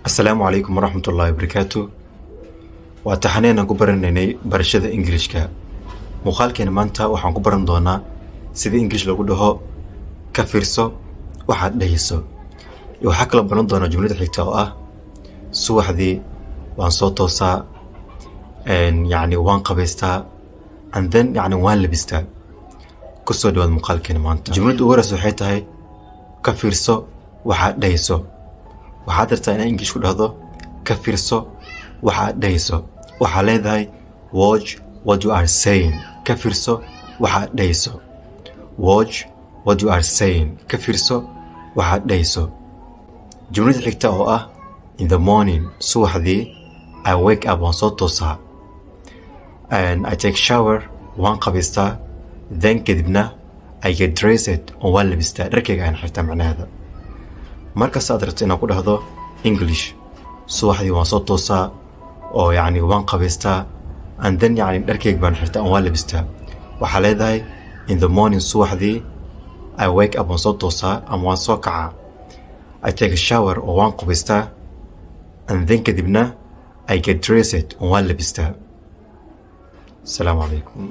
السلام عليكم ورحمة الله وبركاته. واتحانينا كبرنيني برشادة إنجليشكا مقالكين مانتا وحان كبرن دونا سيدي إنجليش لو قدوه كفيرسو وحاد دهيسو وحاك لبنان دونا جملة حيكتا سوح دي وان صوتوسا يعني وان قبيستا and then يعني وان لبستا كسو دوان مقالكين مانتا جملة أورس وحيتاي كفيرسو وحاد دهيسو waxaad rabtaa inaad English ku dhahdo ka fiirso waxaad dhahayso waxaa leedahay watch what you are saying ka fiirso waxaad dhahayso watch what you are saying ka fiirso waxaad dhahayso jumlada xigta oo ah in the morning subaxdii I wake up waan soo toosaa and I take shower waan qabaystaa then kadibna I get dressed oo waan labistaa dharkayga aan xirtaa macnaheeda markaas aad rabto inaad ku dhahdo English subaxdii waan soo toosaa oo yani waan qabaystaa and then yani dharkayga baan xirtaa oo waan labistaa waxaa leedahay in the morning subaxdii I wake up waan soo toosaa ama waan soo kacaa I take a shower oo waan qabaystaa and then kadibna I get dressed oo waan labistaa. Assalaamu calaykum.